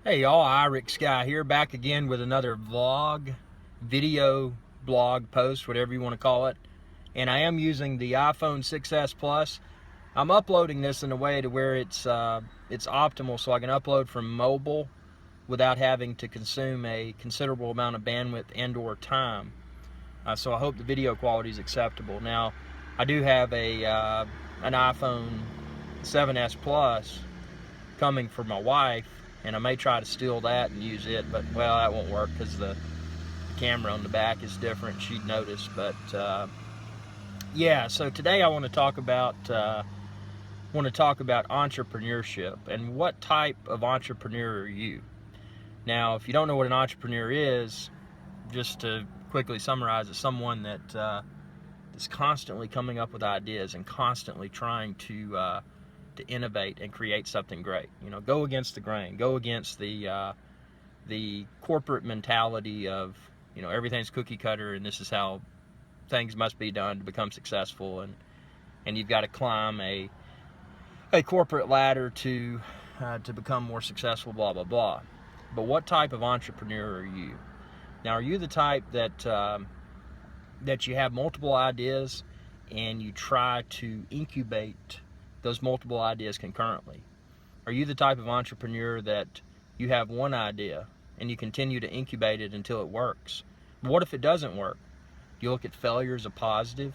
Hey y'all, IrixGuy here, back again with another vlog, video, blog, post, whatever you want to call it. And I am using the iPhone 6s Plus. I'm uploading this in a way to where it's optimal, so I can upload from mobile without having to consume a considerable amount of bandwidth and or time. So I hope the video quality is acceptable. Now, I do have an iPhone 7s Plus coming for my wife, and I may try to steal that and use it, but well, that won't work because the camera on the back is different. She'd notice. But yeah, so today I want to talk about entrepreneurship and what type of entrepreneur are you. Now, if you don't know what an entrepreneur is, just to quickly summarize, it's someone that is constantly coming up with ideas and constantly trying to innovate and create something great. You know, go against the grain, go against the corporate mentality of, you know, everything's cookie cutter and this is how things must be done to become successful, and you've got to climb a corporate ladder to become more successful, blah blah blah. But what type of entrepreneur are you? Now, are you the type that you have multiple ideas and you try to incubate those multiple ideas concurrently? Are you the type of entrepreneur that you have one idea and you continue to incubate it until it works? But what if it doesn't work? Do you look at failure as a positive,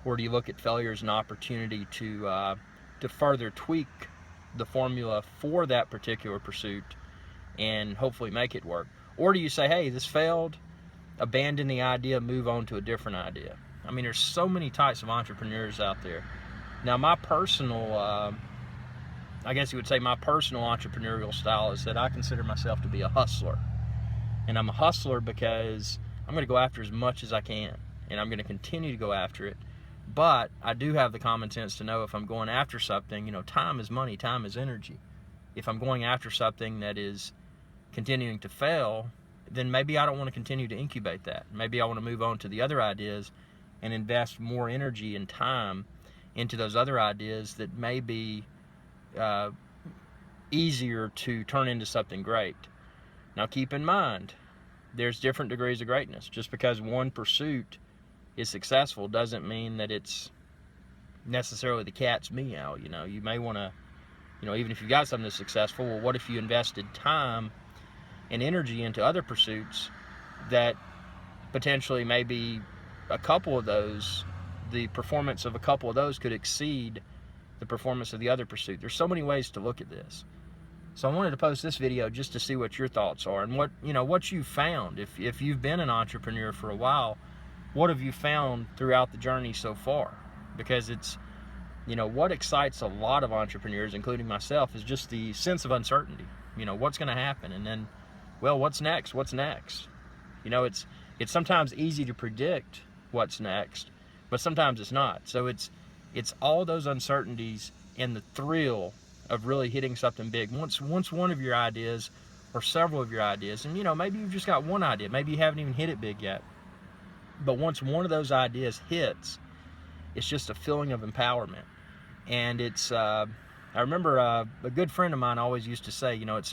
or do you look at failure as an opportunity to further tweak the formula for that particular pursuit and hopefully make it work? Or do you say, hey, this failed, abandon the idea, move on to a different idea? I mean, there's so many types of entrepreneurs out there. Now, my personal, I guess you would say my personal entrepreneurial style is that I consider myself to be a hustler. And I'm a hustler because I'm going to go after as much as I can, and I'm going to continue to go after it. But I do have the common sense to know if I'm going after something, you know, time is money, time is energy. If I'm going after something that is continuing to fail, then maybe I don't want to continue to incubate that. Maybe I want to move on to the other ideas and invest more energy and time into those other ideas that may be easier to turn into something great. Now, keep in mind, there's different degrees of greatness. Just because one pursuit is successful doesn't mean that it's necessarily the cat's meow. You know, you may want to, you know, even if you got something that's successful, well, what if you invested time and energy into other pursuits that potentially maybe a couple of those, the performance of a couple of those could exceed the performance of the other pursuit? There's so many ways to look at this. So I wanted to post this video just to see what your thoughts are and what you found. If you've been an entrepreneur for a while, what have you found throughout the journey so far? Because it's, you know, what excites a lot of entrepreneurs, including myself, is just the sense of uncertainty. You know, what's going to happen? And then, well, what's next? What's next? You know, it's sometimes easy to predict what's next, but sometimes it's not. So it's all those uncertainties and the thrill of really hitting something big. Once one of your ideas or several of your ideas, and you know, maybe you've just got one idea, maybe you haven't even hit it big yet, but once one of those ideas hits, it's just a feeling of empowerment. And it's I remember a good friend of mine always used to say, you know, it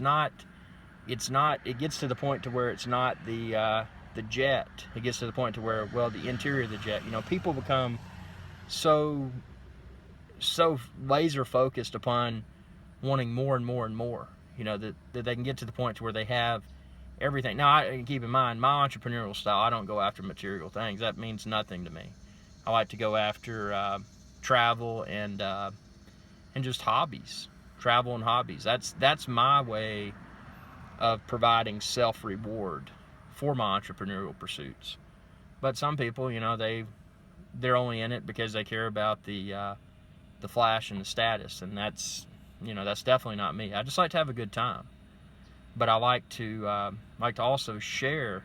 gets to the point to where it's not the jet. It gets to the point to where, well, the interior of the jet, you know, people become so laser focused upon wanting more and more and more, you know, that they can get to the point to where they have everything. Now, I keep in mind, my entrepreneurial style, I don't go after material things. That means nothing to me. I like to go after travel and just hobbies. Travel and hobbies. That's my way of providing self-reward for my entrepreneurial pursuits. But some people, you know, they're only in it because they care about the flash and the status, and that's, you know, that's definitely not me. I just like to have a good time, but I like to also share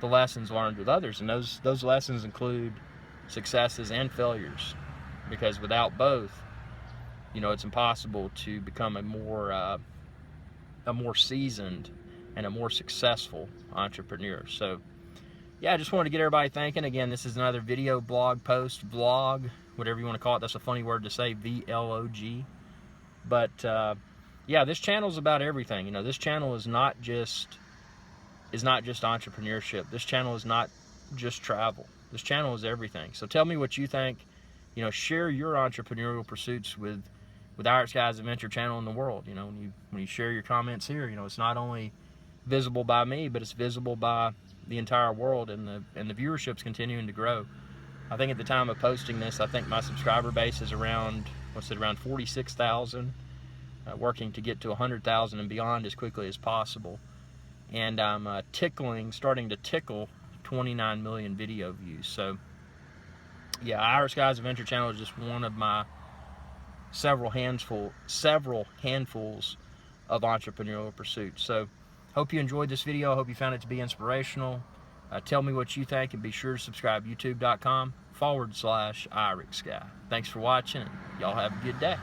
the lessons learned with others, and those lessons include successes and failures, because without both, you know, it's impossible to become a more seasoned and a more successful entrepreneur. So yeah, I just wanted to get everybody thinking. Again, this is another video, blog, post, vlog, whatever you want to call it. That's a funny word to say, V-L-O-G. But yeah, this channel is about everything. You know, this channel is not just entrepreneurship. This channel is not just travel. This channel is everything. So tell me what you think. You know, share your entrepreneurial pursuits with IrixGuy's Adventure channel in the world. You know, when you share your comments here, you know, it's not only visible by me, but it's visible by the entire world, and the viewership's continuing to grow. I think at the time of posting this, I think my subscriber base is around, around 46,000, working to get to 100,000 and beyond as quickly as possible. And I'm starting to tickle 29 million video views. So yeah, IrixGuy's Adventure channel is just one of my several handfuls of entrepreneurial pursuits. So hope you enjoyed this video. I hope you found it to be inspirational. Tell me what you think, and be sure to subscribe, youtube.com/IrixGuy. Thanks for watching, and y'all have a good day.